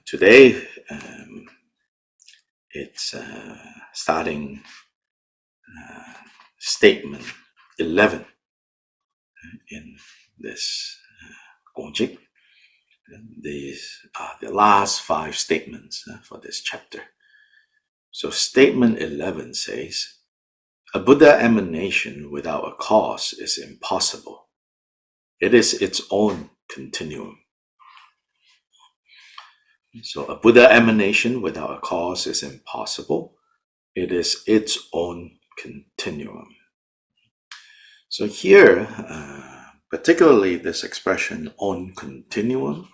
Today, it's starting statement 11 in this Gongchik. These are the last 5 statements for this chapter. So statement 11 says, a Buddha emanation without a cause is impossible. It is its own continuum. So a Buddha emanation without a cause is impossible. It is its own continuum. So here, particularly this expression own continuum,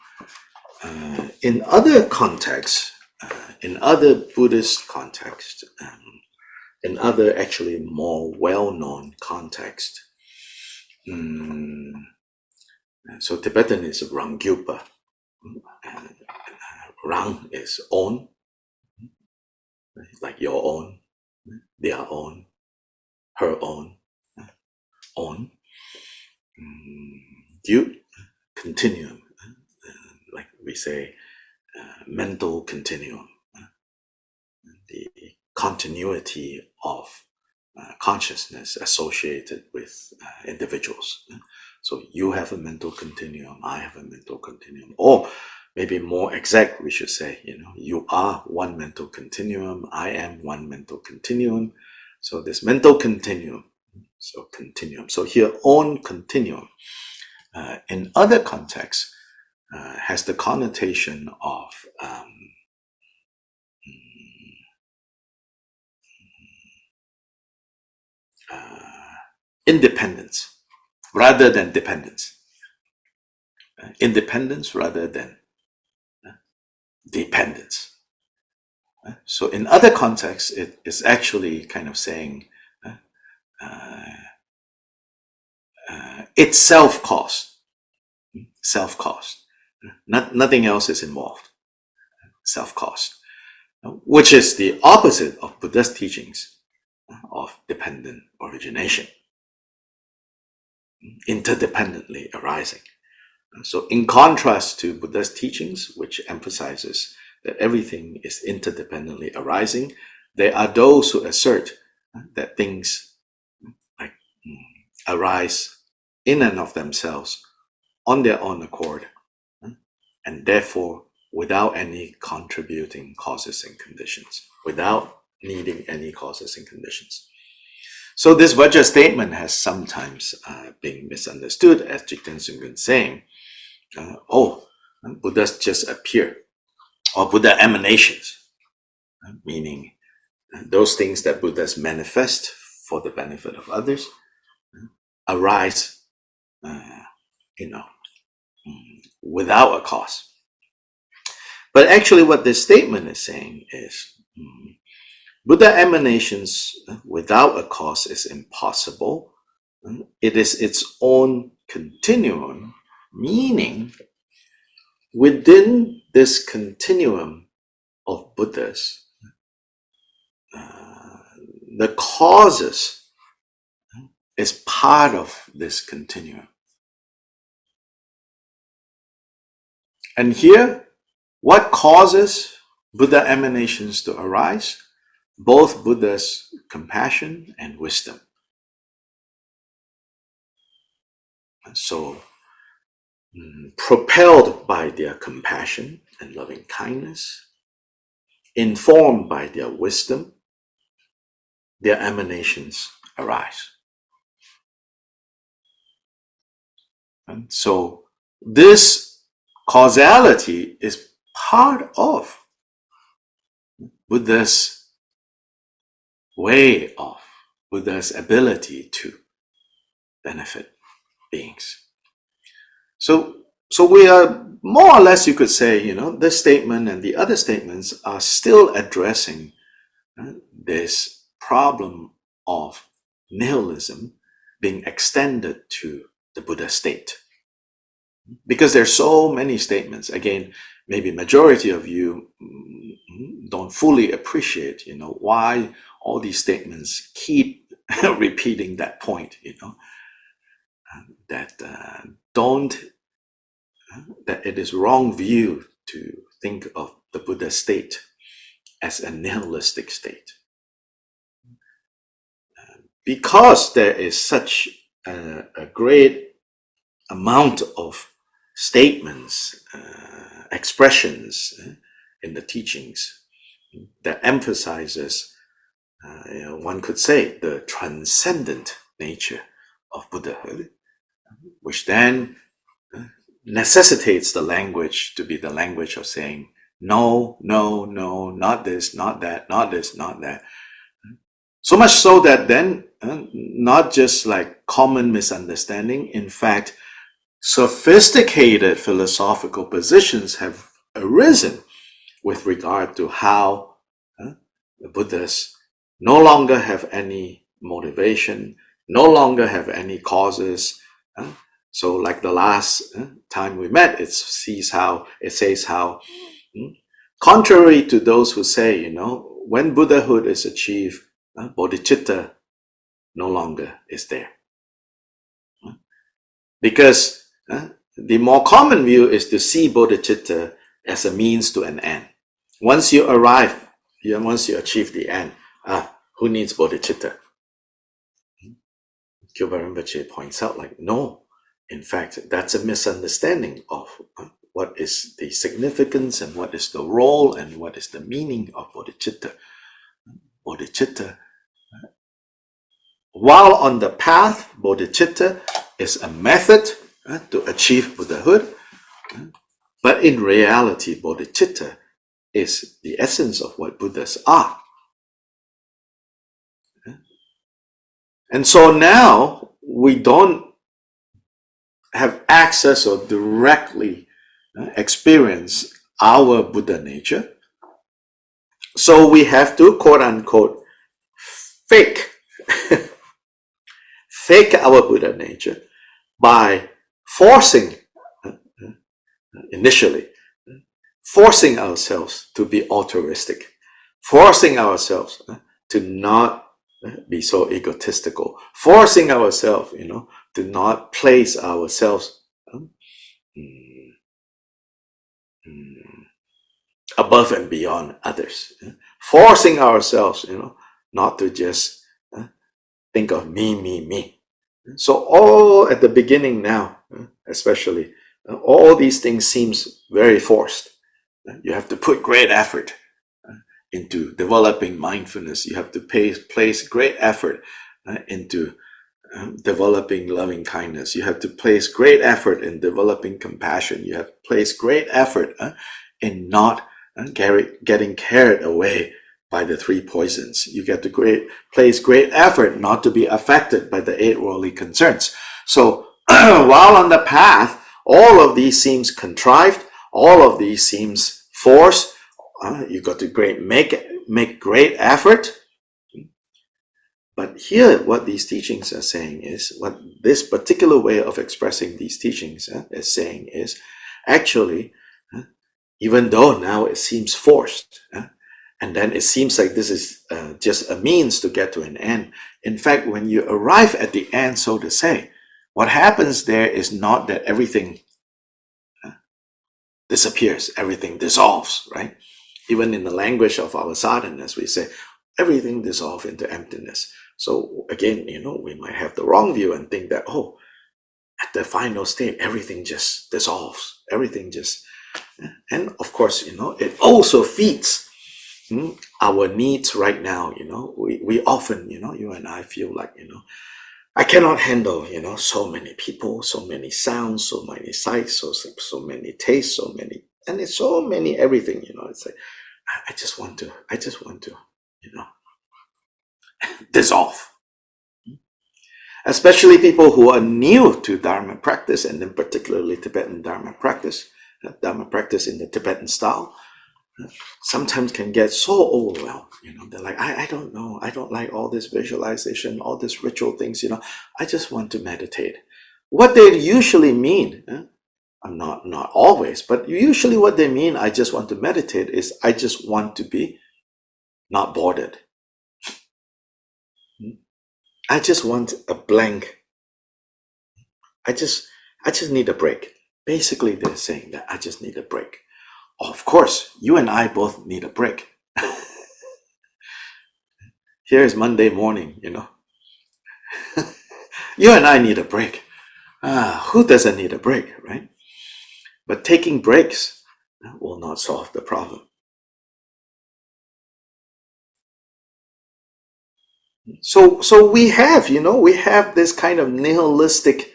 in other contexts, in other Buddhist contexts, in other actually more well-known contexts, so Tibetan is Rangyupa. Rang is own, like your own, their own, her own, own. You, continuum, like we say, mental continuum, the continuity of consciousness associated with individuals. So you have a mental continuum, I have a mental continuum, or maybe more exact, we should say, you are one mental continuum, I am one mental continuum. So this mental continuum, so continuum. So here, own continuum, in other contexts, has the connotation of independence rather than dependence. Independence rather than dependence. So in other contexts, it is actually kind of saying it's self-caused. Self-caused. Nothing else is involved. Self-caused. Which is the opposite of Buddha's teachings of dependent origination. Interdependently arising. So in contrast to Buddha's teachings, which emphasizes that everything is interdependently arising, there are those who assert that things like arise in and of themselves on their own accord, and therefore without any contributing causes and conditions, without needing any causes and conditions. So this Vajra statement has sometimes been misunderstood as Jigten Sungkun saying, Buddhas just appear, or Buddha emanations, meaning those things that Buddhas manifest for the benefit of others, arise, without a cause. But actually what this statement is saying is, Buddha emanations without a cause is impossible. It is its own continuum, meaning within this continuum of Buddhas, the causes is part of this continuum. And here, what causes Buddha emanations to arise? Both Buddha's compassion and wisdom. So, propelled by their compassion and loving kindness, informed by their wisdom, their emanations arise. And so this causality is part of Buddha's way of, Buddha's ability to benefit beings. So we are more or less, you could say, this statement and the other statements are still addressing this problem of nihilism being extended to the Buddha state. Because there's so many statements. Again, maybe majority of you don't fully appreciate, why all these statements keep repeating that point, that that it is wrong view to think of the Buddha state as a nihilistic state. Because there is such a great amount of statements, expressions in the teachings that emphasizes, one could say, the transcendent nature of Buddhahood, which then necessitates the language to be the language of saying, no, no, no, not this, not that, not this, not that. So much so that then, not just like common misunderstanding, in fact, sophisticated philosophical positions have arisen with regard to how the Buddhas no longer have any motivation, no longer have any causes. So like the last time we met, it says how, contrary to those who say, when Buddhahood is achieved, bodhicitta no longer is there. Because the more common view is to see bodhicitta as a means to an end. Once you arrive, once you achieve the end, who needs bodhicitta? Kyuba Rinpoche points out, like, no, in fact, that's a misunderstanding of what is the significance and what is the role and what is the meaning of bodhicitta. Bodhicitta, while on the path, bodhicitta is a method to achieve Buddhahood, but in reality, bodhicitta is the essence of what Buddhas are. And so now we don't have access or directly experience our Buddha nature. So we have to, quote unquote, fake our Buddha nature by initially forcing ourselves to be altruistic, forcing ourselves to not be so egotistical, forcing ourselves, to not place ourselves above and beyond others, forcing ourselves, not to just think of me. So all at the beginning now, especially, all these things seems very forced. You have to put great effort into developing mindfulness. You have to place great effort into developing loving kindness. You have to place great effort in developing compassion. You have to place great effort in not getting carried away by the three poisons. You get to place great effort not to be affected by the 8 worldly concerns. So while on the path, all of these seems contrived, all of these seems forced. You got to make great effort. But here, what these teachings are saying is, what this particular way of expressing these teachings is saying is, actually, even though now it seems forced, and then it seems like this is just a means to get to an end. In fact, when you arrive at the end, so to say, what happens there is not that everything disappears, everything dissolves, right? Even in the language of our sadhanas, we say, everything dissolves into emptiness. So again, we might have the wrong view and think that, at the final state, everything just dissolves, and of course, it also feeds our needs right now. We often, you and I feel like, I cannot handle, so many people, so many sounds, so many sights, so many tastes, and it's so many everything, it's like, I just want to, dissolve. Especially people who are new to Dharma practice, and then particularly Tibetan Dharma practice in the Tibetan style, sometimes can get so overwhelmed. They're like, I don't know, I don't like all this visualization, all these ritual things. I just want to meditate. what they usually mean, not always, but usually what they mean, I just want to meditate, is I just want to be not bothered. I just want a blank. I just need a break. Basically, they're saying that I just need a break. Of course, you and I both need a break. Here is Monday morning, you know. You and I need a break. Who doesn't need a break, right? But taking breaks will not solve the problem. So we have, we have this kind of nihilistic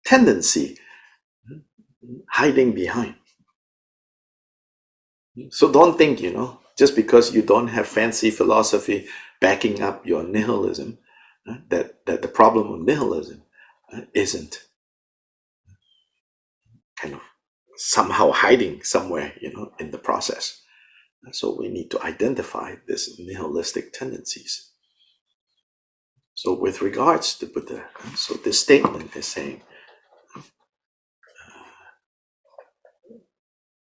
tendency hiding behind. So don't think, just because you don't have fancy philosophy backing up your nihilism, that the problem of nihilism isn't kind of somehow hiding somewhere, in the process. So we need to identify these nihilistic tendencies. So with regards to Buddha, so this statement is saying,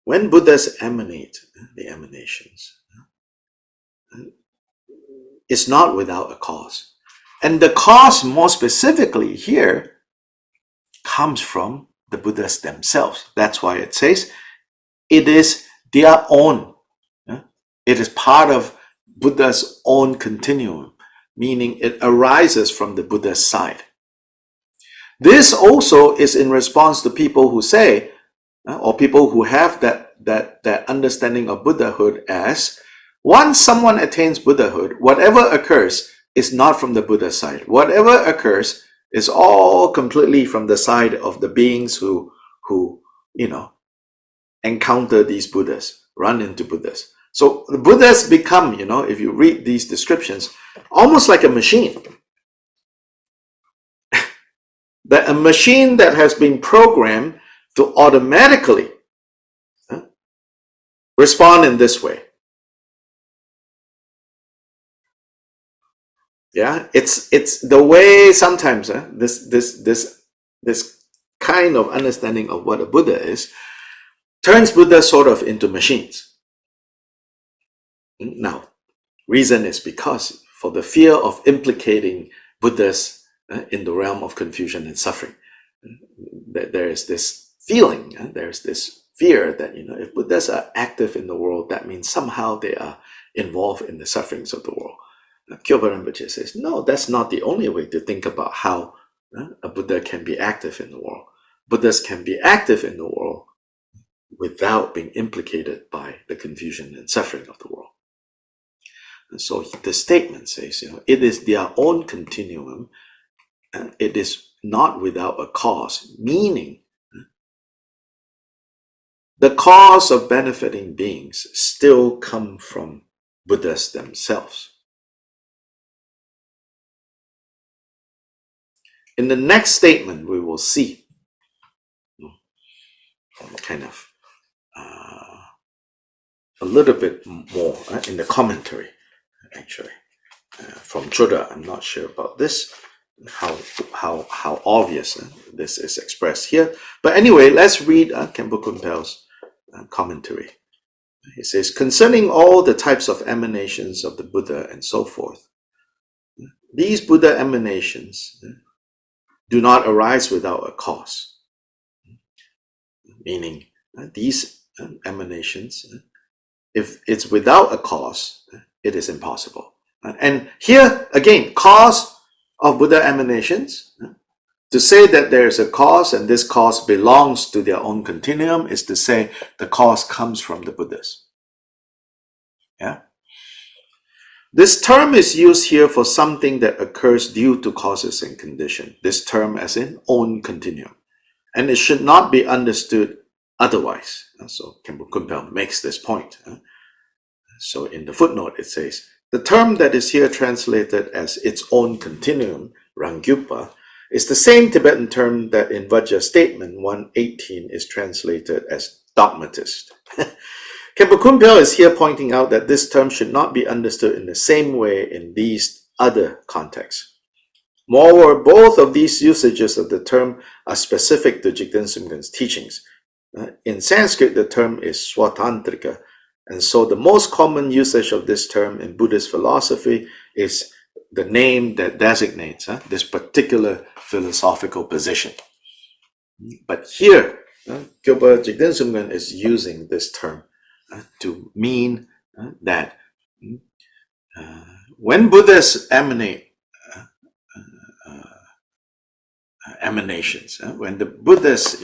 when Buddhas emanate, the emanations, it's not without a cause. And the cause, more specifically here, comes from the Buddhas themselves. That's why it says it is their own. It is part of Buddha's own continuum, meaning it arises from the Buddha's side. This also is in response to people who say, or people who have that understanding of Buddhahood as, once someone attains Buddhahood, whatever occurs is not from the Buddha side. Whatever occurs is all completely from the side of the beings who encounter these Buddhas, run into Buddhas. So the Buddhas become, if you read these descriptions, almost like a machine. A machine that has been programmed to automatically respond in this way. Yeah, it's the way sometimes this kind of understanding of what a Buddha is turns Buddha sort of into machines. Now, reason is because for the fear of implicating Buddhas in the realm of confusion and suffering, there is this feeling, there's this fear that if Buddhas are active in the world, that means somehow they are involved in the sufferings of the world. Kyoba Rinpoche says, no, that's not the only way to think about how a Buddha can be active in the world. Buddhas can be active in the world without being implicated by the confusion and suffering of the world. And so the statement says, it is their own continuum, and it is not without a cause, meaning the cause of benefiting beings still come from Buddhas themselves. In the next statement, we will see kind of a little bit more in the commentary, actually, from Choda. I'm not sure about this, how obvious this is expressed here. But anyway, let's read Khenpo Kunpal's commentary. He says, concerning all the types of emanations of the Buddha and so forth, these Buddha emanations do not arise without a cause. Meaning, these emanations, if it's without a cause, it is impossible. And here, again, cause of Buddha emanations, to say that there is a cause and this cause belongs to their own continuum is to say the cause comes from the Buddhas. Yeah. This term is used here for something that occurs due to causes and condition. This term as in own continuum. And it should not be understood otherwise. So Khenpo Kunpal makes this point. So in the footnote it says, the term that is here translated as its own continuum, Rangyupa, is the same Tibetan term that in Vajra statement 118 is translated as dogmatist. Khenpo Kunpal is here pointing out that this term should not be understood in the same way in these other contexts. Moreover, both of these usages of the term are specific to Jigten Sumgön's teachings. In Sanskrit, the term is swatantrika, and so the most common usage of this term in Buddhist philosophy is the name that designates this particular philosophical position. But here, Kyopa Jigten Sumgön is using this term to mean that when Buddhas emanate emanations, when the Buddhas,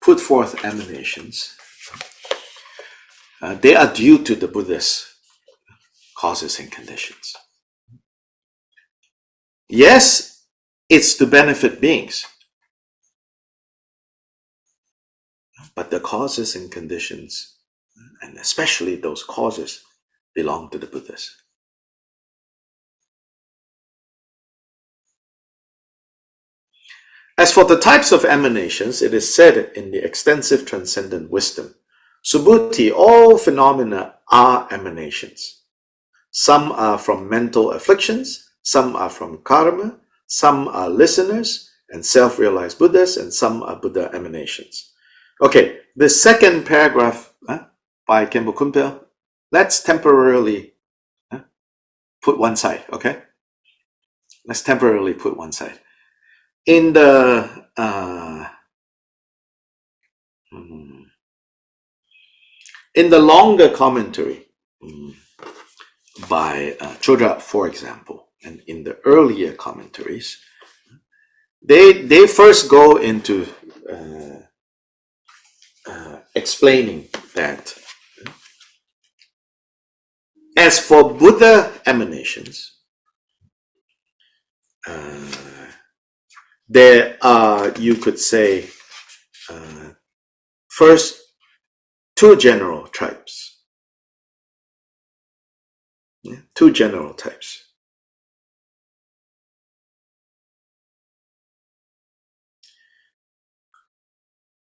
put forth emanations, they are due to the Buddha's causes and conditions. Yes, it's to benefit beings, but the causes and conditions, and especially those causes, belong to the Buddhas. As for the types of emanations, it is said in the extensive transcendent wisdom, Subhuti, all phenomena are emanations. Some are from mental afflictions, some are from karma, some are listeners and self-realized Buddhas, and some are Buddha emanations. Okay, the second paragraph by Khenpo Kunpal, let's temporarily put one side, okay? Let's temporarily put one side. In the longer commentary by Chodra, for example, and in the earlier commentaries, they first go into explaining that as for Buddha emanations, there are, you could say, first, two general types. Two general types.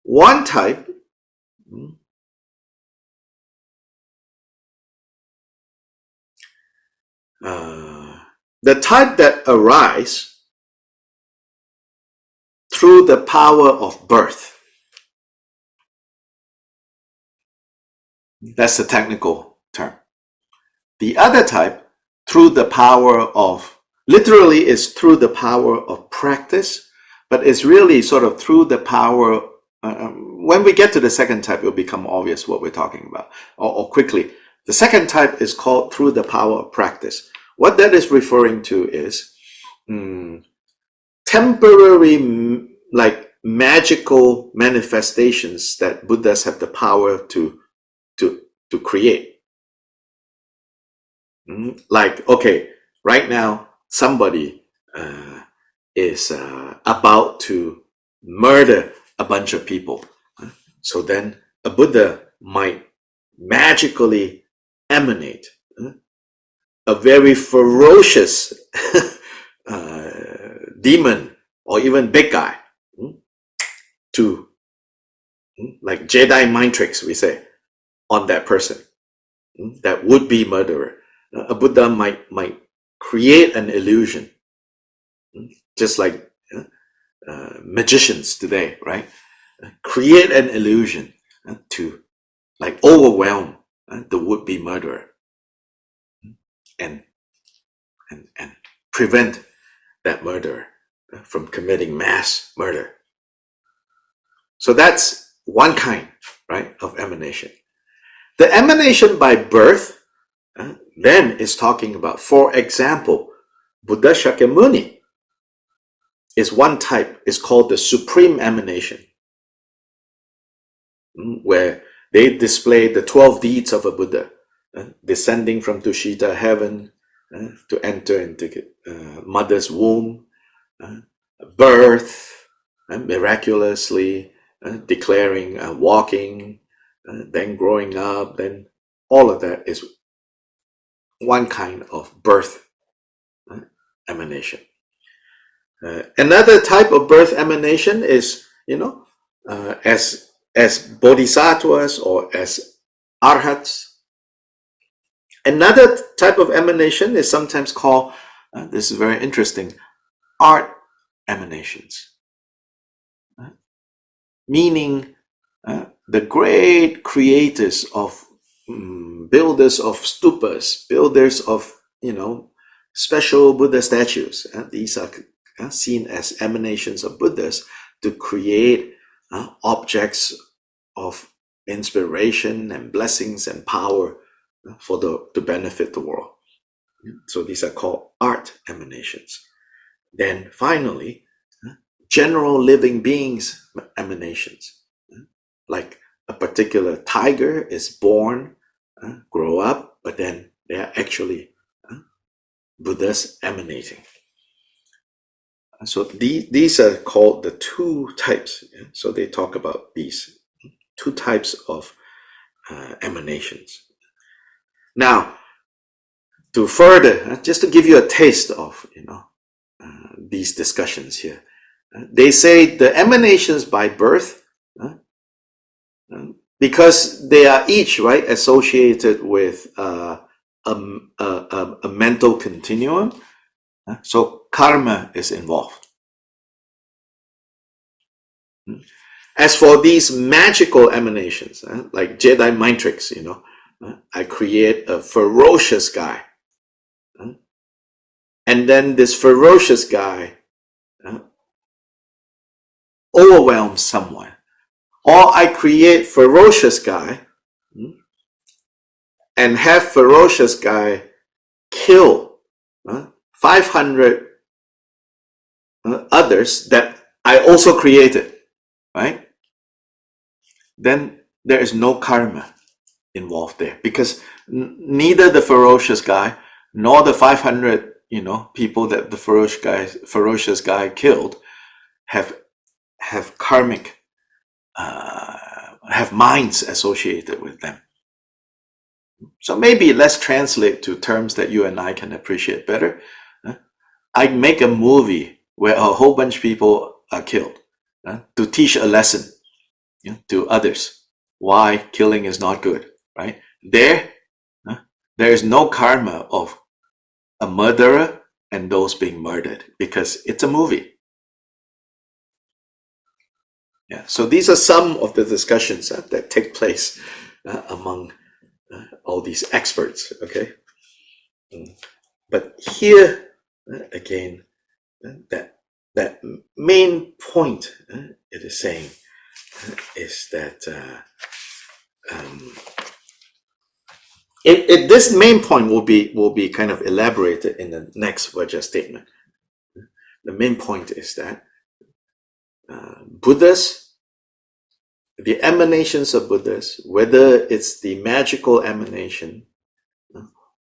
One type the type that arise through the power of birth. That's the technical term. The other type, through the power of, literally is through the power of practice, but it's really sort of through the power, when we get to the second type, it'll become obvious what we're talking about, or quickly. The second type is called through the power of practice. What that is referring to is temporary, like magical manifestations that Buddhas have the power to create. Like, okay, right now somebody is about to murder a bunch of people. So then a Buddha might magically emanate a very ferocious demon or even big guy to, like Jedi mind tricks, we say, on that person, that would-be murderer. A Buddha might create an illusion, just like magicians today, right? Create an illusion to like overwhelm the would-be murderer and prevent that murderer from committing mass murder. So that's one kind, right, of emanation. The emanation by birth then is talking about, for example, Buddha Shakyamuni is one type, is called the supreme emanation, where they display the 12 deeds of a Buddha, descending from Tushita heaven to enter into mother's womb, birth, miraculously declaring walking, then growing up, then all of that is one kind of birth emanation. Another type of birth emanation is, as bodhisattvas or as arhats. Another type of emanation is sometimes called, this is very interesting, art emanations, meaning the great creators of builders of stupas, builders of special Buddha statues. These are seen as emanations of Buddhas to create objects of inspiration and blessings and power to benefit the world. So these are called art emanations. Then finally, general living beings emanations, like a particular tiger is born, grow up, but then they are actually Buddhas emanating. So these are called the two types. So they talk about these two types of emanations. Now, to further, just to give you a taste of these discussions here, they say the emanations by birth, because they are each associated with a mental continuum, so karma is involved. As for these magical emanations, like Jedi mind tricks, I create a ferocious guy, and then this ferocious guy overwhelms someone, or I create ferocious guy and have ferocious guy kill 500 others that I also created, right? Then there is no karma involved there, because neither the ferocious guy nor the 500 people that the ferocious guy killed have karmic have minds associated with them. So maybe let's translate to terms that you and I can appreciate better. I make a movie where a whole bunch of people are killed to teach a lesson to others why killing is not good, right? There is no karma of a murderer and those being murdered, because it's a movie. Yeah. So these are some of the discussions that take place among all these experts. Okay. But here again, that main point it is saying is that this main point will be kind of elaborated in the next Vajra statement. The main point is that Buddhas, the emanations of Buddhas, whether it's the magical emanation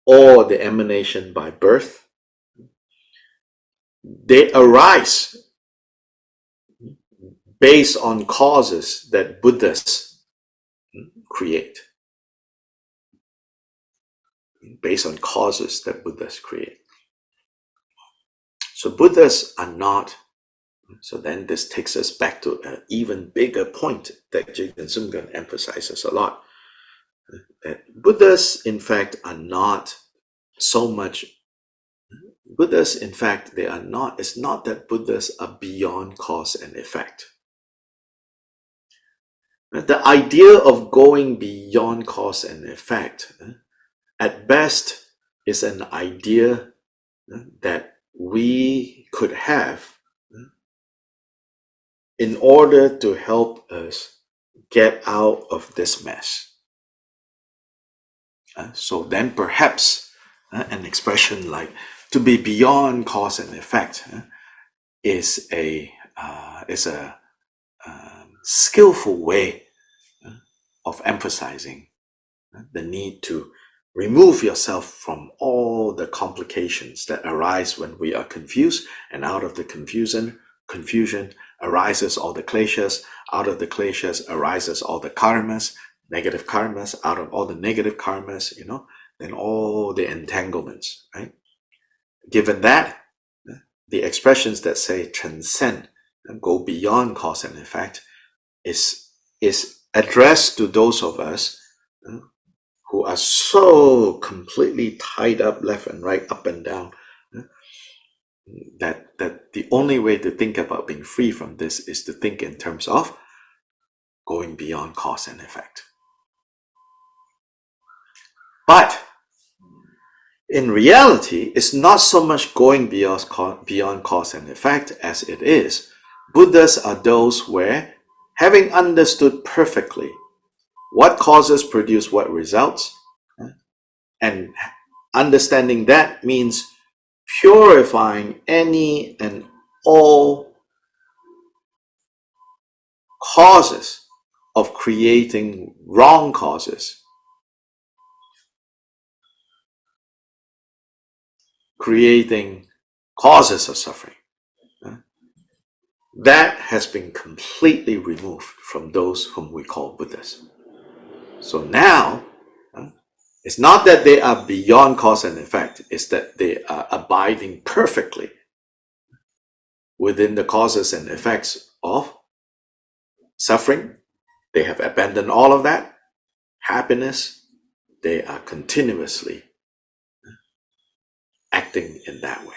or the emanation by birth, they arise based on causes that Buddhas create. Based on causes that Buddhas create. So Buddhas are not. So then this takes us back to an even bigger point that Jigten Sumgön emphasizes a lot. That Buddhas, in fact, are not so much. Buddhas, in fact, they are not. It's not that Buddhas are beyond cause and effect. The idea of going beyond cause and effect, at best, is an idea that we could have in order to help us get out of this mess. So then perhaps an expression like to be beyond cause and effect is a skillful way of emphasizing the need to remove yourself from all the complications that arise when we are confused, and out of the confusion arises all the kleshas, out of the kleshas arises all the karmas, negative karmas, out of all the negative karmas, then all the entanglements, right? Given that, the expressions that say transcend and go beyond cause and effect is addressed to those of us who are so completely tied up left and right, up and down, that the only way to think about being free from this is to think in terms of going beyond cause and effect. But in reality, it's not so much going beyond cause and effect as it is Buddhas are those where, having understood perfectly what causes produce what results, and understanding that means purifying any and all causes of creating wrong causes, creating causes of suffering. That has been completely removed from those whom we call Buddhas. So now, it's not that they are beyond cause and effect, it's that they are abiding perfectly within the causes and effects of suffering. They have abandoned all of that. Happiness, they are continuously acting in that way.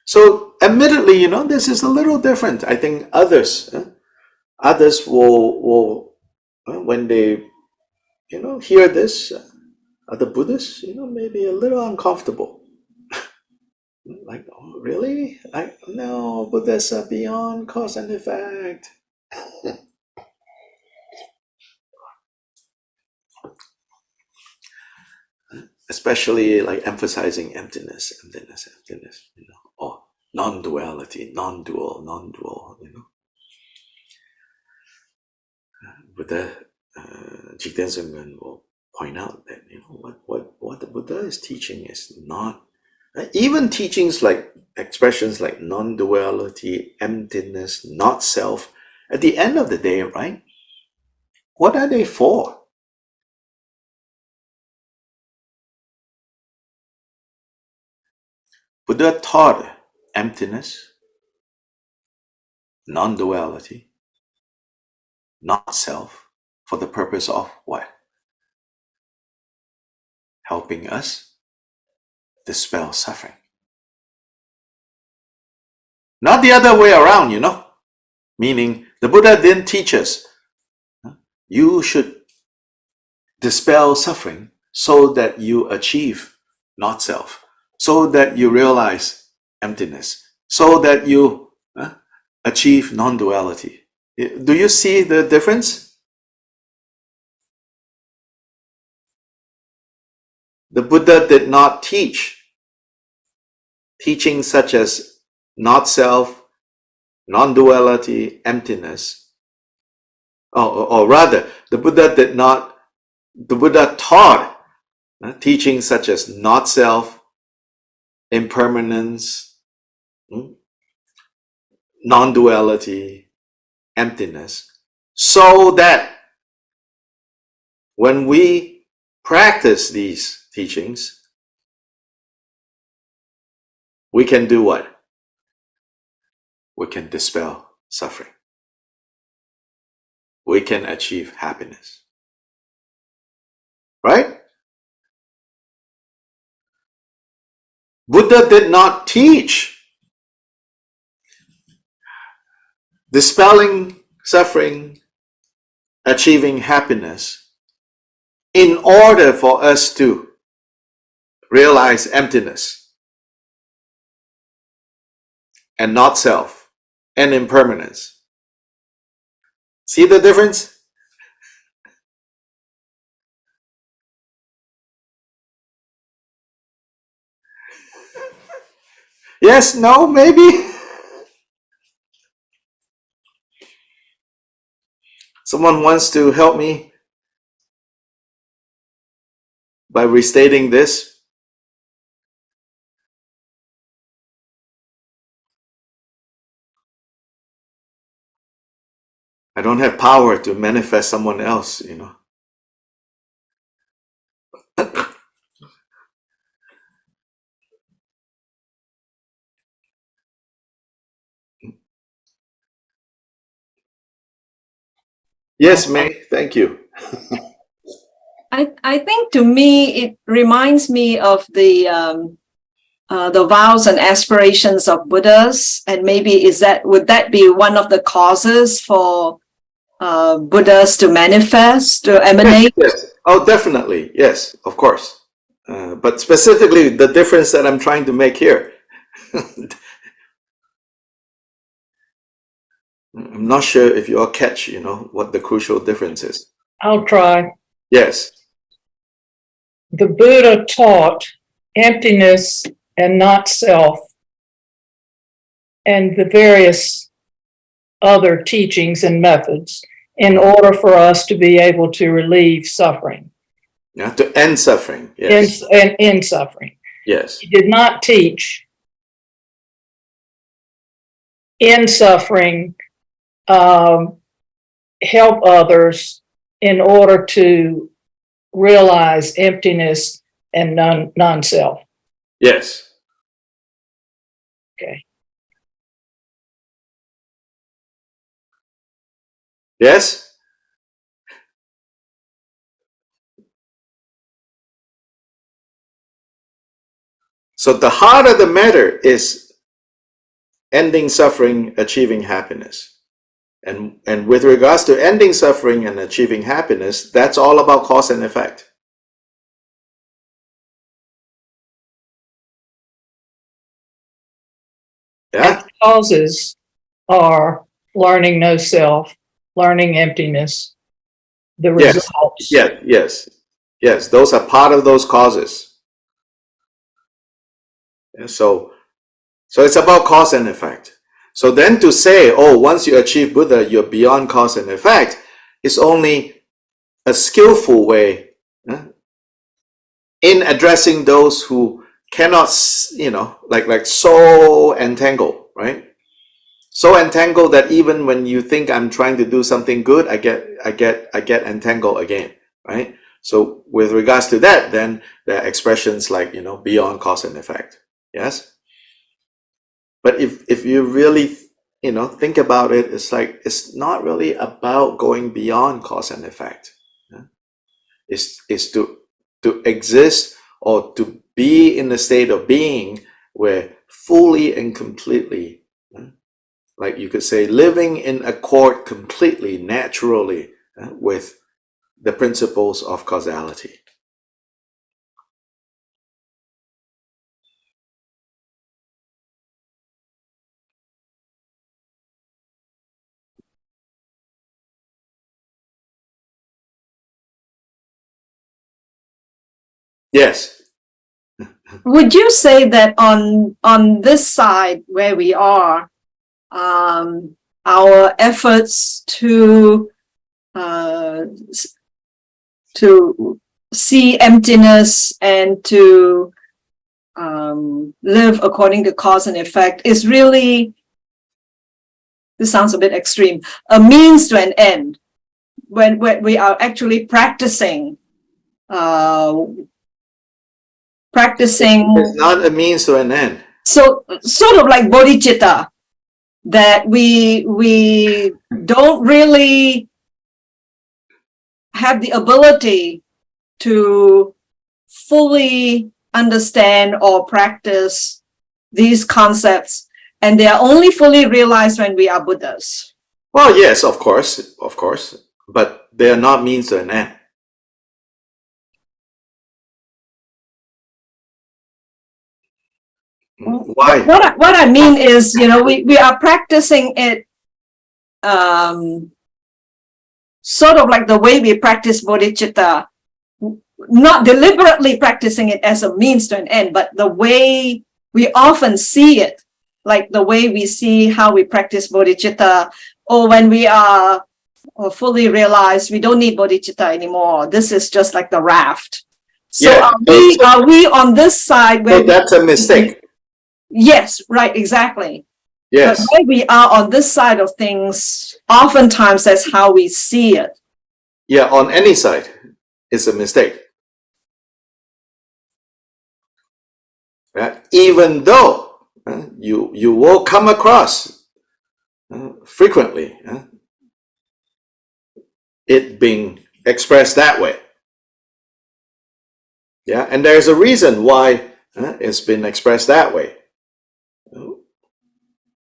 So admittedly, this is a little different. I think others will when they hear this, other Buddhists, maybe a little uncomfortable. Like, oh, really? No, Buddhists are beyond cause and effect. Especially like emphasizing emptiness, or non-duality, non-dual. Buddha, Jigten Sungren will point out that what the Buddha is teaching is not even teachings like expressions like non-duality, emptiness, not self. At the end of the day, right? What are they for? Buddha taught emptiness, non-duality, not self, for the purpose of what? Helping us dispel suffering. Not the other way around, Meaning, the Buddha didn't teach us you should dispel suffering so that you achieve not self, so that you realize emptiness, so that you achieve non-duality. Do you see the difference? The Buddha did not teach teachings such as not self, non-duality, emptiness. Or rather, the Buddha taught teachings such as not self, impermanence, non-duality, emptiness, so that when we practice these teachings, we can do what? We can dispel suffering. We can achieve happiness. Right? Buddha did not teach dispelling suffering, achieving happiness in order for us to realize emptiness and not self and impermanence. See the difference? Yes, no, maybe? Someone wants to help me by restating this? I don't have power to manifest someone else, Yes, May, thank you. I think to me, it reminds me of the vows and aspirations of Buddhas, and maybe would that be one of the causes for Buddhas to manifest, to emanate? Yes. Oh, definitely. Yes, of course. But specifically, the difference that I'm trying to make here, I'm not sure if you all catch, what the crucial difference is. I'll try. Yes. The Buddha taught emptiness and not self, and the various other teachings and methods in order for us to be able to relieve suffering. Yeah, to end suffering. Yes. And end suffering. Yes. He did not teach end suffering, help others in order to realize emptiness and non-self. Yes. Okay. Yes? So the heart of the matter is ending suffering, achieving happiness. And with regards to ending suffering and achieving happiness, that's all about cause and effect. Yeah? And causes are learning no self, learning emptiness, the results. Yes, those are part of those causes. And so it's about cause and effect. So then to say, oh, once you achieve Buddha, you're beyond cause and effect, is only a skillful way in addressing those who cannot, like so entangled, right? So entangled that even when you think I'm trying to do something good, I get entangled again, right? So with regards to that, then there are expressions like, beyond cause and effect. Yes. But if you really, think about it, it's like, it's not really about going beyond cause and effect. Yeah? It's to exist or to be in a state of being where fully and completely, like you could say, living in accord completely, naturally, with the principles of causality. Yes. Would you say that on this side where we are, our efforts to see emptiness and to live according to cause and effect is really, this sounds a bit extreme, a means to an end, when we are actually practicing It's not a means to an end. So sort of like bodhicitta, that we don't really have the ability to fully understand or practice these concepts, and they are only fully realized when we are Buddhas. Well, yes, of course, but they are not means to an end. Why? What I mean is, we are practicing it sort of like the way we practice bodhicitta, not deliberately practicing it as a means to an end, but the way we often see it, like the way we see how we practice bodhicitta, or when we are fully realized we don't need bodhicitta anymore. This is just like the raft. So Yeah. are we on this side where that's a mistake? Yes, right, exactly. Yes. But where we are on this side of things, oftentimes that's how we see it. Yeah, on any side, it's a mistake. Even though you will come across frequently it being expressed that way. Yeah, and there's a reason why it's been expressed that way,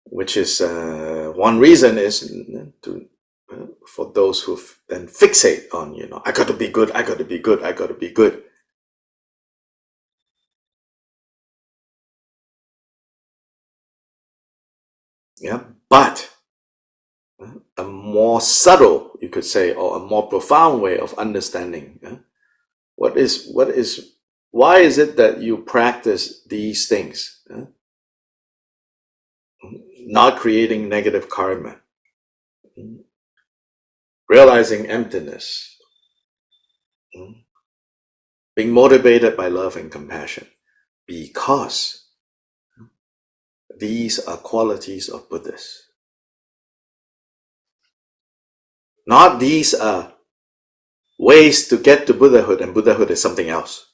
which is one reason is to for those who then fixate on, I got to be good, I got to be good, I got to be good. Yeah, but a more subtle, you could say, or a more profound way of understanding why is it that you practice these things? Not creating negative karma, realizing emptiness, being motivated by love and compassion, because these are qualities of Buddhas. Not these are ways to get to Buddhahood, and Buddhahood is something else.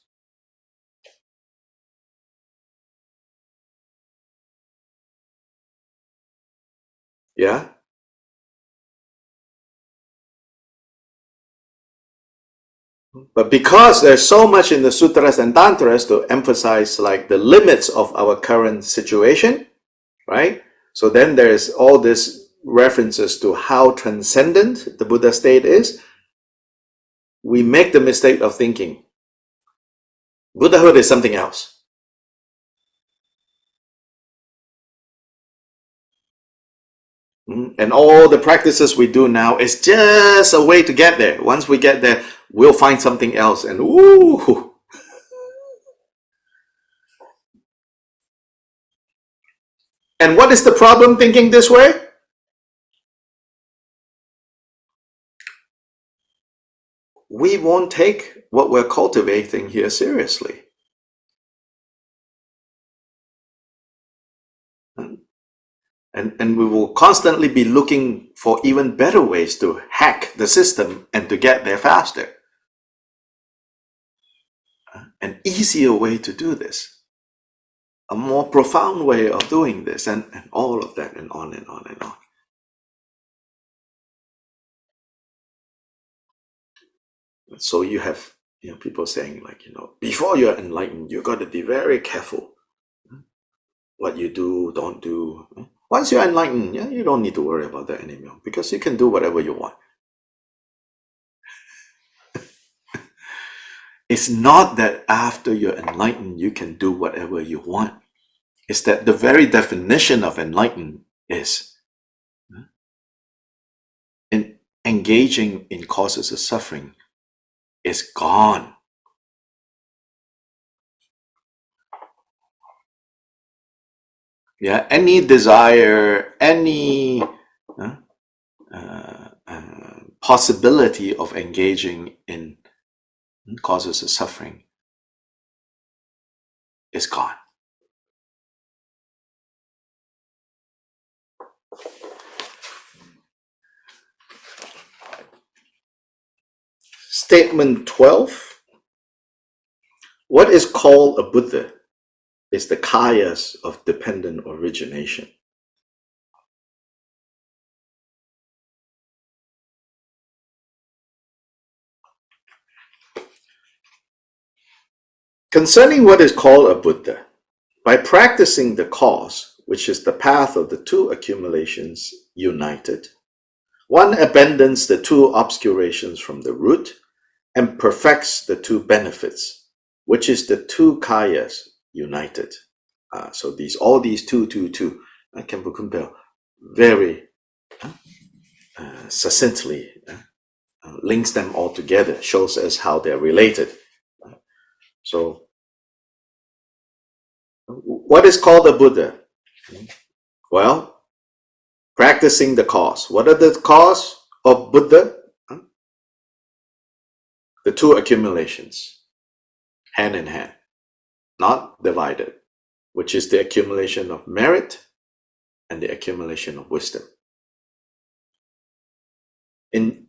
Yeah? But because there's so much in the sutras and tantras to emphasize like the limits of our current situation, right? So then there's all these references to how transcendent the Buddha state is. We make the mistake of thinking Buddhahood is something else. And all the practices we do now is just a way to get there. Once we get there, we'll find something else, and ooh. And what is the problem thinking this way? We won't take what we're cultivating here seriously. And we will constantly be looking for even better ways to hack the system and to get there faster. An easier way to do this, a more profound way of doing this, and all of that, and on and on and on. So you have people saying like, before you're enlightened, you got to be very careful what you do, don't do. Once you're enlightened, you don't need to worry about that anymore, because you can do whatever you want. It's not that after you're enlightened, you can do whatever you want. It's that the very definition of enlightened is in engaging in causes of suffering is gone. Yeah, any desire, any possibility of engaging in causes of suffering is gone. Statement 12. What is called a Buddha is the kayas of dependent origination. Concerning what is called a Buddha, by practicing the cause, which is the path of the two accumulations united, one abandons the two obscurations from the root and perfects the two benefits, which is the two kayas united. So all these two, Khenpo Kunpal very succinctly links them all together, shows us how they're related. So what is called a Buddha? Well, practicing the cause. What are the cause of Buddha? The two accumulations, hand in hand, not divided, which is the accumulation of merit and the accumulation of wisdom. In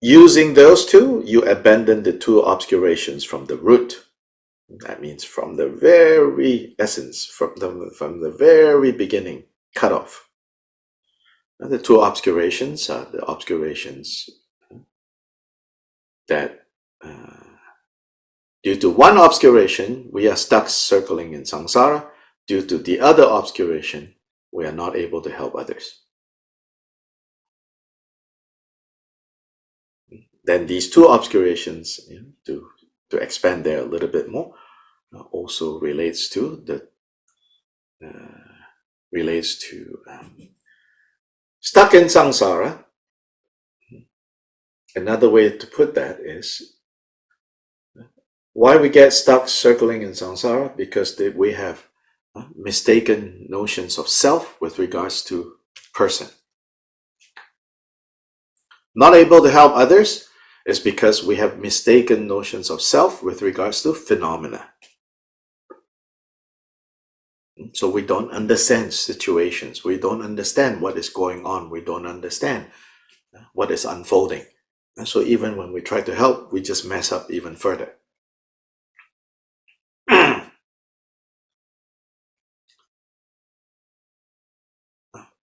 using those two, you abandon the two obscurations from the root. That means from the very essence, from the very beginning, cut off. And the two obscurations are the obscurations that Due to one obscuration, we are stuck circling in samsara. Due to the other obscuration, we are not able to help others. Then these two obscurations, to expand there a little bit more, also relates to stuck in samsara. Another way to put that is why we get stuck circling in samsara, because we have mistaken notions of self with regards to person. Not able to help others is because we have mistaken notions of self with regards to phenomena. So we don't understand situations. We don't understand what is going on. We don't understand what is unfolding. And so even when we try to help, we just mess up even further.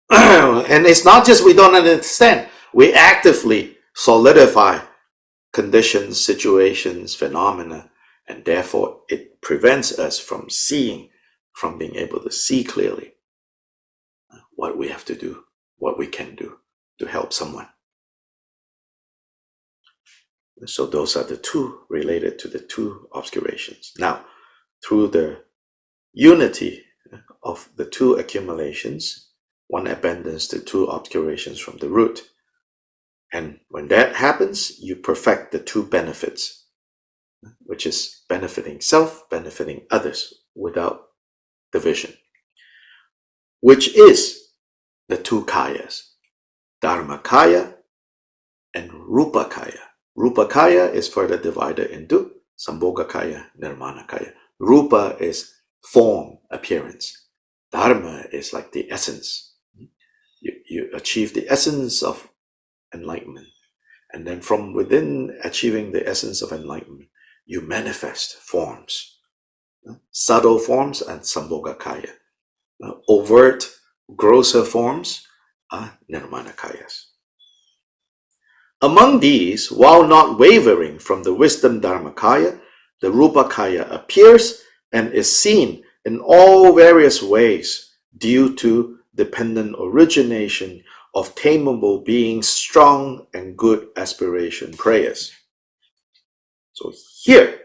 And it's not just we don't understand. We actively solidify conditions, situations, phenomena, and therefore it prevents us from seeing, from being able to see clearly what we have to do, what we can do to help someone. So those are the two related to the two obscurations. Now, through the unity of the two accumulations, one abandons the two obscurations from the root. And when that happens, you perfect the two benefits, which is benefiting self, benefiting others without division, which is the two kayas, Dharmakaya and Rupakaya. Rupakaya is further divided into Sambhogakaya, Nirmanakaya. Rupa is form, appearance. Dharma is like the essence. You achieve the essence of enlightenment. And then from within achieving the essence of enlightenment, you manifest forms. Subtle forms and Sambhogakaya. Overt, grosser forms are Nirmanakayas. Among these, while not wavering from the wisdom Dharmakaya, the Rupakaya appears and is seen in all various ways due to dependent origination of tameable beings, strong and good aspiration prayers. So here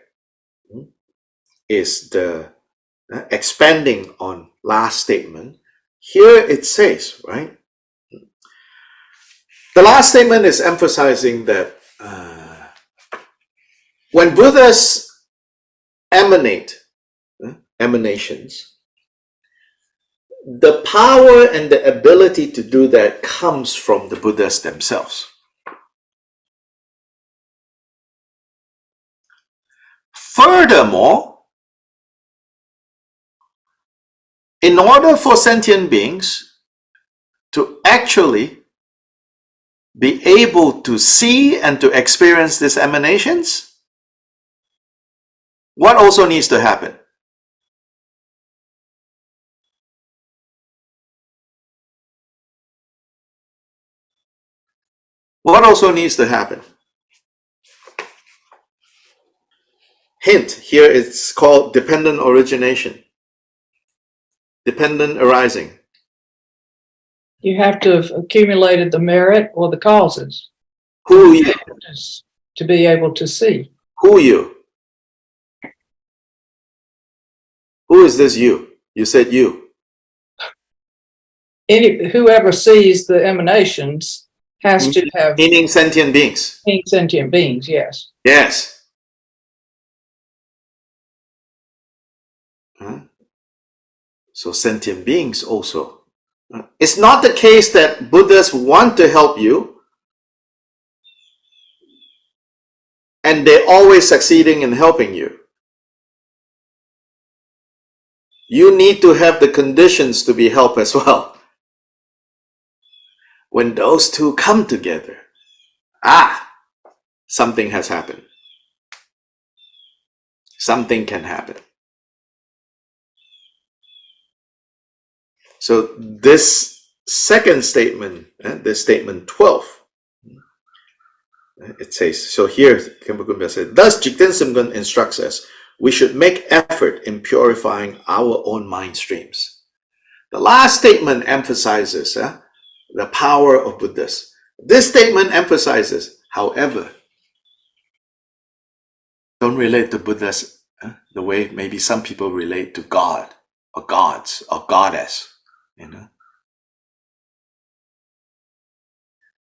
is the expanding on last statement. Here it says, right? The last statement is emphasizing that when Buddhas emanate, emanations, the power and the ability to do that comes from the Buddhas themselves. Furthermore, in order for sentient beings to actually be able to see and to experience these emanations, what also needs to happen? What also needs to happen? Hint, here it's called dependent origination. Dependent arising. You have to have accumulated the merit or the causes. Who you? To be able to see. Who you? Who is this you? You said you. Whoever sees the emanations has to have. Meaning sentient beings. Sentient beings, yes. Yes. So sentient beings also. It's not the case that Buddhas want to help you and they're always succeeding in helping you. You need to have the conditions to be helped as well. When those two come together, something has happened. Something can happen. So this second statement, this statement 12, It says, so here, Khenpo Kunpal says, thus Jigten Simgun instructs us, we should make effort in purifying our own mind streams. The last statement emphasizes the power of Buddhas. This statement emphasizes, however, don't relate to Buddhas the way maybe some people relate to God or gods or goddess.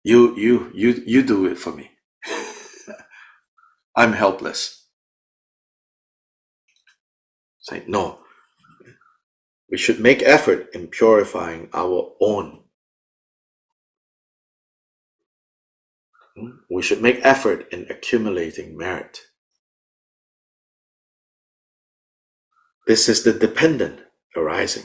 You do it for me. I'm helpless. Say no. We should make effort in purifying our own. We should make effort in accumulating merit. This is the dependent arising.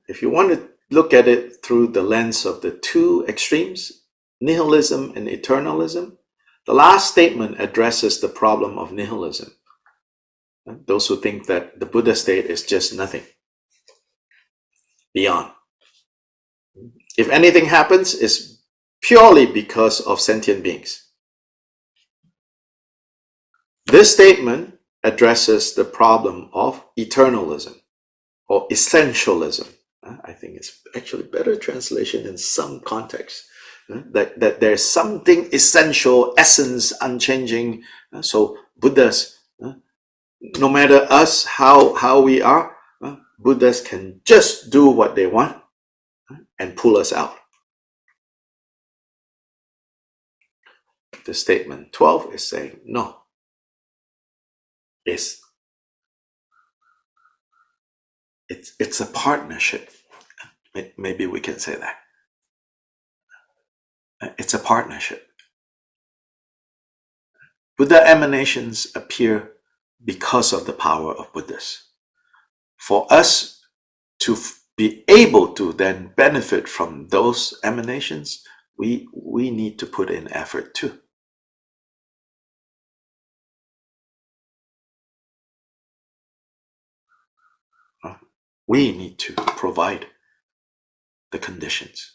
If you want to look at it through the lens of the two extremes, nihilism and eternalism, the last statement addresses the problem of nihilism. Those who think that the Buddha state is just nothing beyond. If anything happens, it's purely because of sentient beings. This statement addresses the problem of eternalism or essentialism. I think it's actually better translation in some context. That there's something essential, essence, unchanging. So Buddhas, no matter us, how we are, Buddhas can just do what they want and pull us out. The statement 12 is saying, no, it's a partnership. Maybe we can say that. It's a partnership. Buddha emanations appear because of the power of Buddhas. For us to be able to then benefit from those emanations, we need to put in effort too. We need to provide the conditions.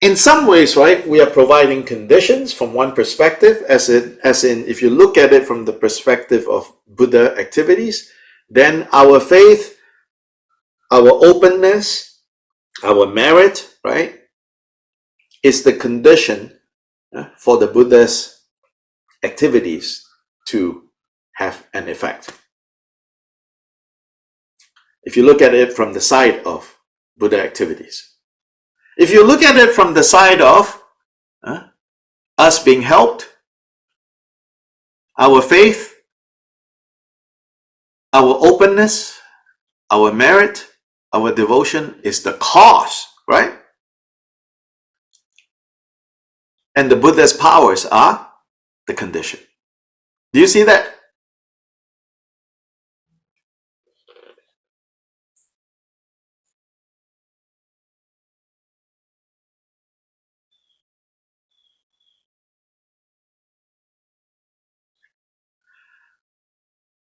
In some ways, right, we are providing conditions from one perspective, as in if you look at it from the perspective of Buddha activities, then our faith, our openness, our merit, right, is the condition for the Buddha's activities to have an effect. If you look at it from the side of Buddha activities. If you look at it from the side of us being helped, our faith, our openness, our merit, our devotion is the cause, right? And the Buddha's powers are the condition. Do you see that?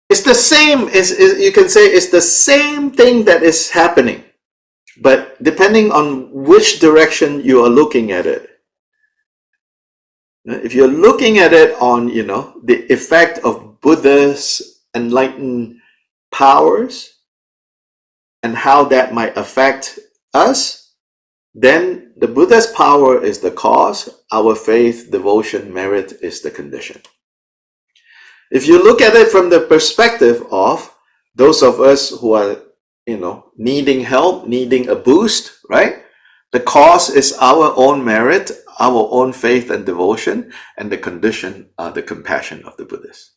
It's the same, you can say it's the same thing that is happening, but depending on which direction you are looking at it. If you're looking at it on, the effect of Buddha's enlightened powers and how that might affect us, then the Buddha's power is the cause, our faith, devotion, merit is the condition. If you look at it from the perspective of those of us who are, needing help, needing a boost, right? The cause is our own merit, our own faith and devotion, and the condition are the compassion of the Buddhas.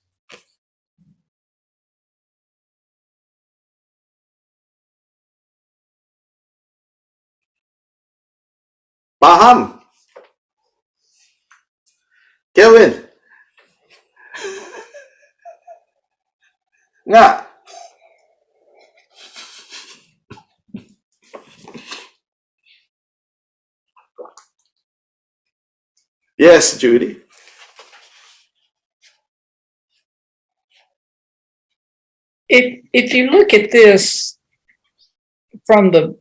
Paham? Kevin? Nga? Yes, Judy. if you look at this from the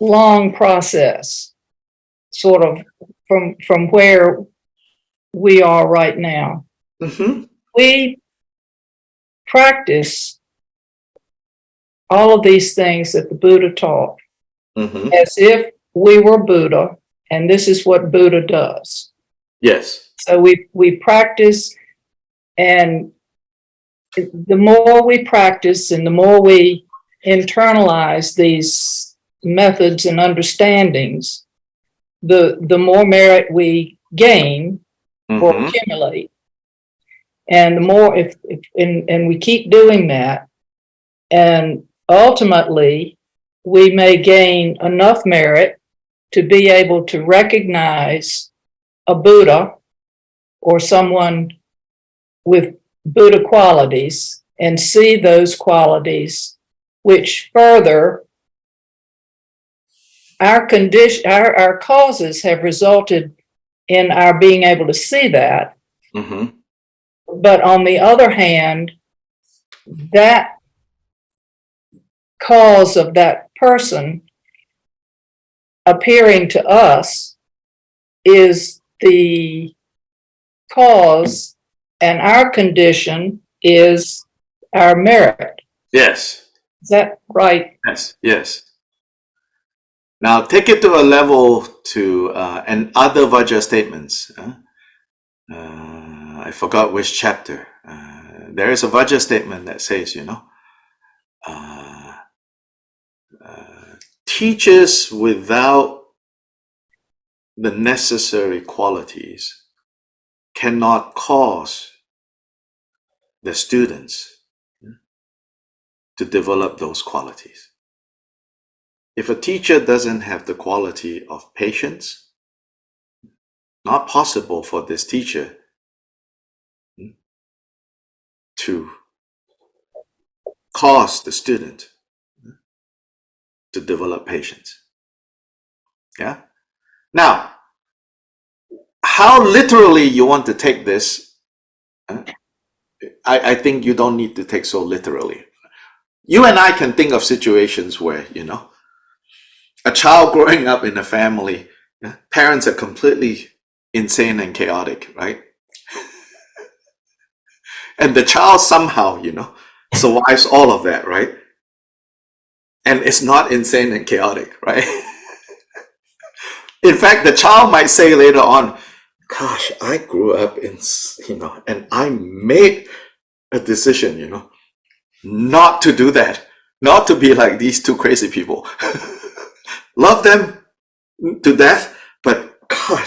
long process, sort of from where we are right now, we practice all of these things that the Buddha taught as if we were Buddha, and this is what Buddha does. Yes. So we practice, and the more we practice and the more we internalize these methods and understandings, the more merit we gain or accumulate. And the more and we keep doing that, and ultimately we may gain enough merit to be able to recognize a Buddha or someone with Buddha qualities and see those qualities, which further our condition, our causes have resulted in our being able to see that. But on the other hand, that cause of that person appearing to us is the cause, and our condition is our merit. Yes. Is that right? Yes. Yes. Now take it to a level to and other Vajra statements. I forgot which chapter. There is a Vajra statement that says, teachers without the necessary qualities cannot cause the students to develop those qualities. If a teacher doesn't have the quality of patience, not possible for this teacher to cause the student to develop patience. Yeah. Now, how literally you want to take this, I think you don't need to take so literally. You and I can think of situations where, a child growing up in a family, parents are completely insane and chaotic, right? And the child somehow, survives all of that, right? And it's not insane and chaotic, right? In fact, the child might say later on, gosh, I grew up in, and I made a decision, not to do that, not to be like these two crazy people. Love them to death, but God.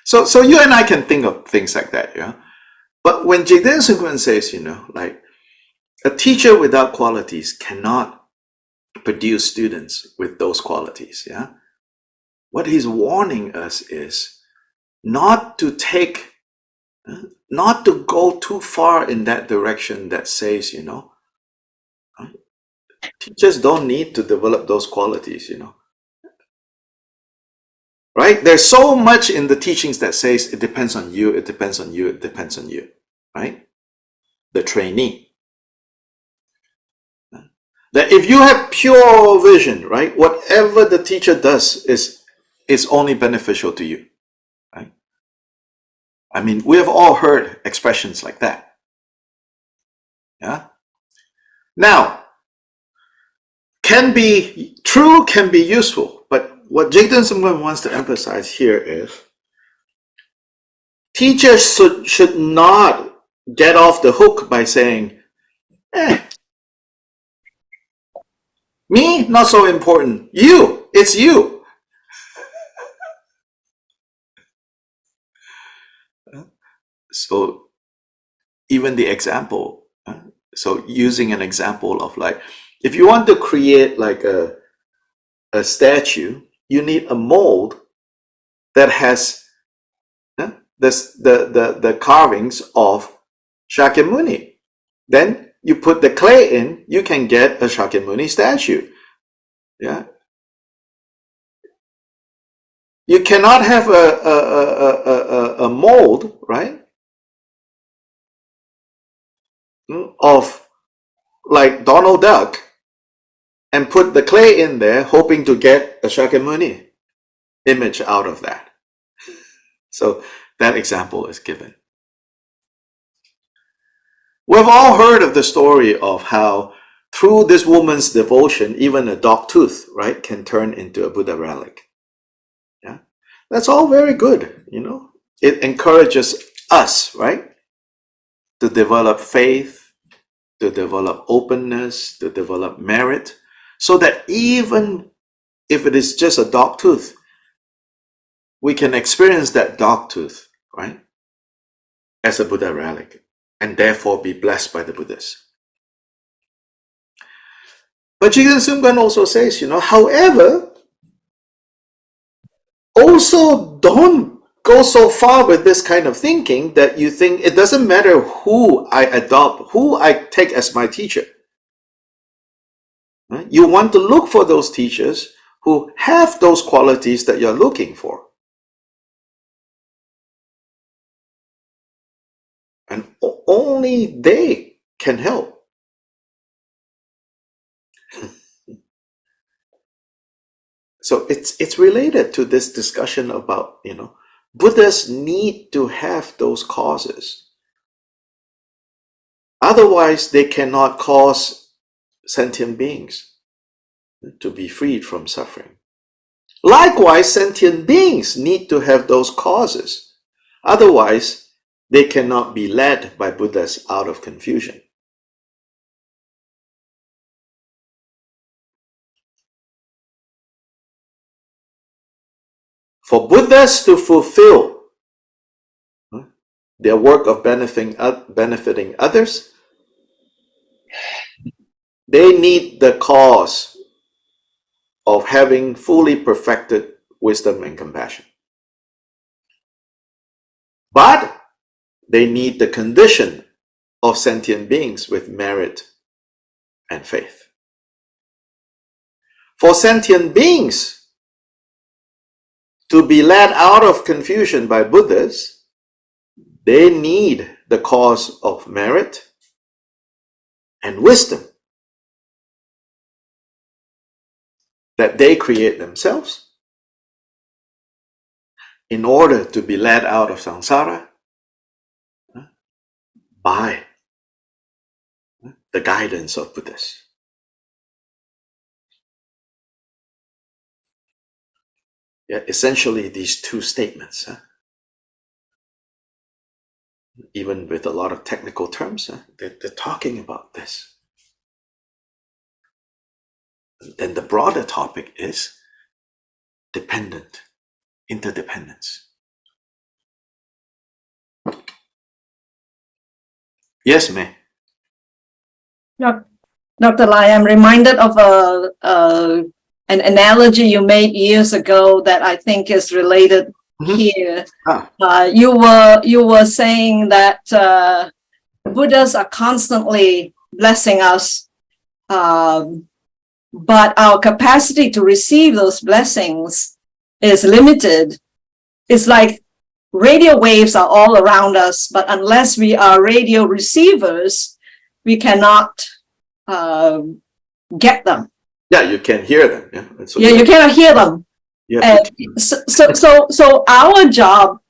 So you and I can think of things like that, yeah. But when Jigden Sungkwan says, like a teacher without qualities cannot produce students with those qualities, yeah. What he's warning us is not to go too far in that direction that says, teachers don't need to develop those qualities, right? There's so much in the teachings that says it depends on you, it depends on you, it depends on you, right? The trainee. That if you have pure vision, right, whatever the teacher does is only beneficial to you, right? I mean, we have all heard expressions like that. Yeah. Now, can be true, can be useful, but what Jigden Sungkwan wants to emphasize here is teachers should not get off the hook by saying, me, not so important. You, it's you. So even the example, so using an example of like, if you want to create like a statue, you need a mold that has the carvings of Shakyamuni. Then you put the clay in, you can get a Shakyamuni statue. Yeah. You cannot have a mold, right? of like Donald Duck and put the clay in there, hoping to get a Shakyamuni image out of that. So that example is given. We've all heard of the story of how through this woman's devotion, even a dog tooth, right, can turn into a Buddha relic. Yeah, that's all very good, you know. It encourages us, right, to develop faith, to develop openness, to develop merit, so that even if it is just a dog tooth, we can experience that dog tooth, right, as a Buddha relic, and therefore be blessed by the Buddhas. But Jigten Sumgön also says, you know, however, also don't go so far with this kind of thinking that you think it doesn't matter who I adopt, who I take as my teacher. Right? You want to look for those teachers who have those qualities that you're looking for. And only they can help. So it's related to this discussion about, you know, Buddhas need to have those causes. Otherwise, they cannot cause sentient beings to be freed from suffering. Likewise, sentient beings need to have those causes. Otherwise, they cannot be led by Buddhas out of confusion. For Buddhas to fulfill their work of benefiting others, they need the cause of having fully perfected wisdom and compassion. But they need the condition of sentient beings with merit and faith. For sentient beings to be led out of confusion by Buddhas, they need the cause of merit and wisdom that they create themselves in order to be led out of samsara by the guidance of Buddhas. Yeah, essentially these two statements, even with a lot of technical terms, they're talking about this. Then the broader topic is dependent, interdependence. Yes, May. Dr. Lai, I'm reminded of an analogy you made years ago that I think is related here. You were saying that Buddhas are constantly blessing us, but our capacity to receive those blessings is limited. It's like radio waves are all around us, but unless we are radio receivers, we cannot get them. Yeah, you can hear them. Yeah, so you cannot hear them. So our job,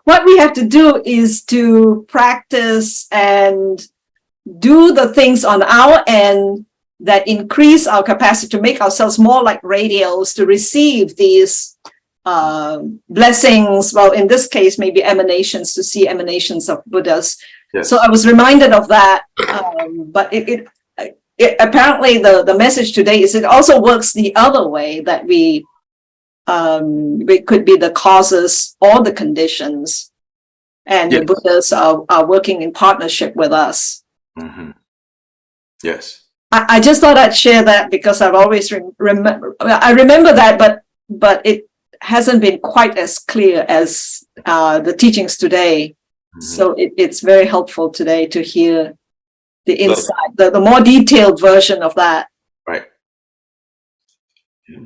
what we have to do is to practice and do the things on our end that increase our capacity to make ourselves more like radios to receive these blessings. Well, in this case, maybe emanations, to see emanations of Buddhas. Yes. So I was reminded of that, but it apparently the message today is it also works the other way, that we could be the causes or the conditions, and the Buddhas are working in partnership with us. Mm-hmm. Yes. I just thought I'd share that because I've always remember that, but it hasn't been quite as clear as the teachings today. Mm-hmm. So it's very helpful today to hear the insight, the more detailed version of that. Right. Yeah.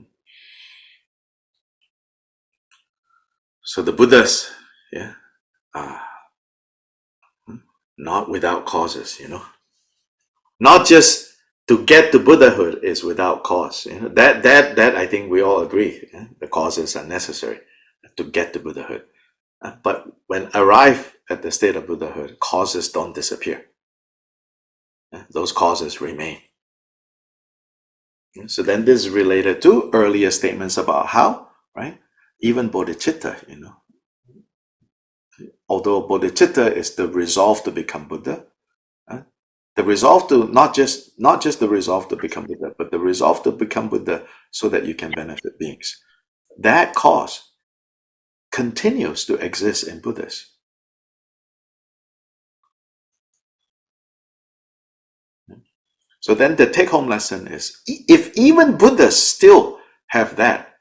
So the Buddhas, not without causes, you know. Not just to get to Buddhahood is without cause. You know, that I think we all agree. The causes are necessary to get to Buddhahood. But when arrive at the state of Buddhahood, causes don't disappear. Those causes remain. So then this is related to earlier statements about how, right? Even bodhicitta, you know, although bodhicitta is the resolve to become Buddha, the resolve to not just the resolve to become Buddha, but the resolve to become Buddha so that you can benefit beings. That cause continues to exist in Buddhas. So then the take-home lesson is, if even Buddhas still have that,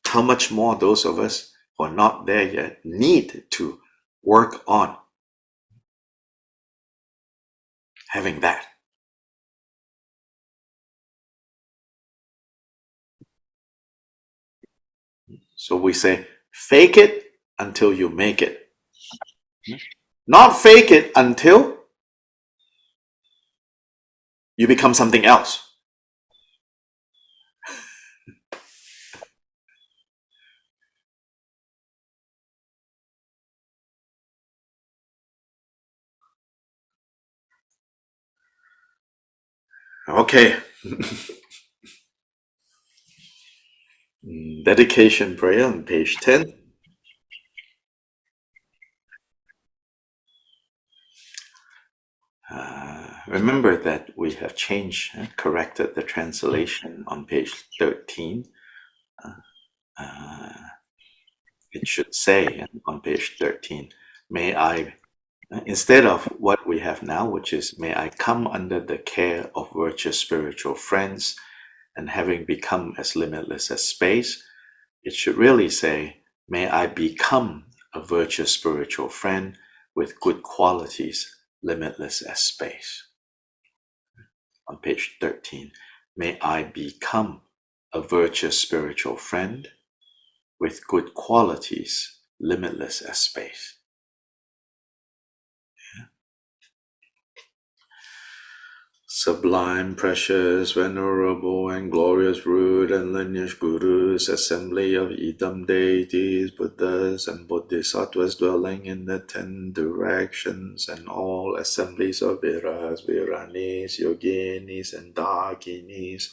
how much more those of us who are not there yet need to work on having that. So we say, fake it until you make it. Not fake it until you become something else. Okay. Dedication prayer on page 10. Remember that we have changed, corrected the translation on page 13. It should say on page 13, may I, instead of what we have now, which is, may I come under the care of virtuous spiritual friends, and having become as limitless as space, it should really say, may I become a virtuous spiritual friend with good qualities, limitless as space. On page 13, may I become a virtuous spiritual friend with good qualities, limitless as space. Sublime, precious, venerable, and glorious root and lineage gurus, assembly of Idam deities, Buddhas, and Bodhisattvas dwelling in the 10 directions, and all assemblies of Viras, Viranis, Yoginis, and Dakinis,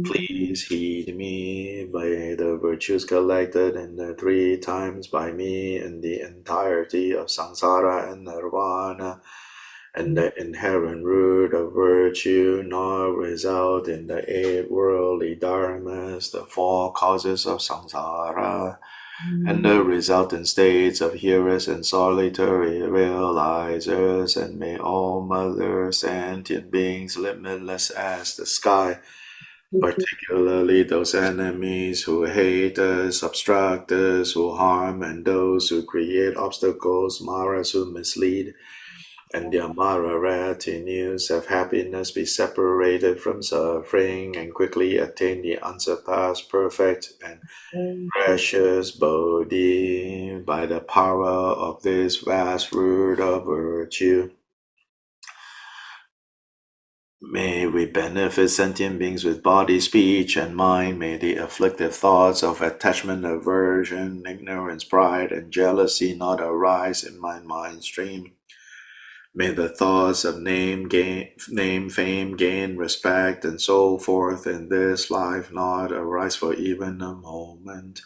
please heed me by the virtues collected in the 3 times by me in the entirety of samsara and nirvana, and the inherent root of virtue, nor result in the 8 worldly dharmas, the 4 causes of samsara, and the resultant states of hearers and solitary realizers, and may all mother sentient beings limitless as the sky, particularly those enemies who hate us, obstruct us, who harm, and those who create obstacles, maras who mislead, and their Mara retinues of happiness be separated from suffering and quickly attain the unsurpassed, perfect, and precious Bodhi by the power of this vast root of virtue. May we benefit sentient beings with body, speech, and mind. May the afflictive thoughts of attachment, aversion, ignorance, pride, and jealousy not arise in my mind stream. May the thoughts of name, fame, gain, respect, and so forth in this life not arise for even a moment.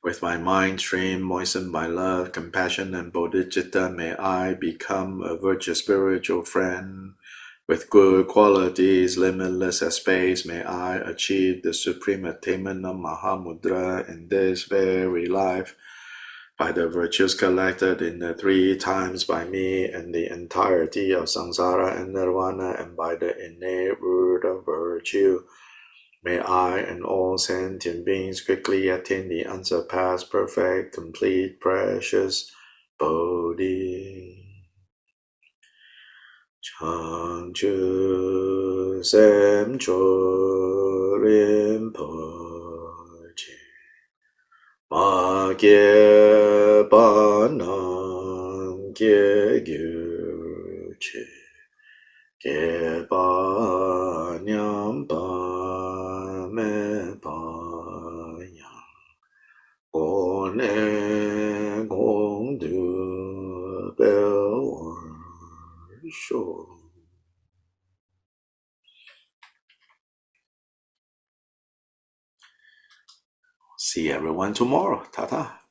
With my mind stream moistened by love, compassion, and bodhicitta, may I become a virtuous spiritual friend. With good qualities, limitless as space, may I achieve the supreme attainment of Mahamudra in this very life. By the virtues collected in the 3 times by me and the entirety of samsara and nirvana, and by the innate root of virtue, may I and all sentient beings quickly attain the unsurpassed, perfect, complete, precious Bodhi. Changchu Sem Cho Ma Ge Ba Nang gie gyu che ge ba nyam ba me ba yang go ne gong du bel sure. See everyone tomorrow. Ta-ta.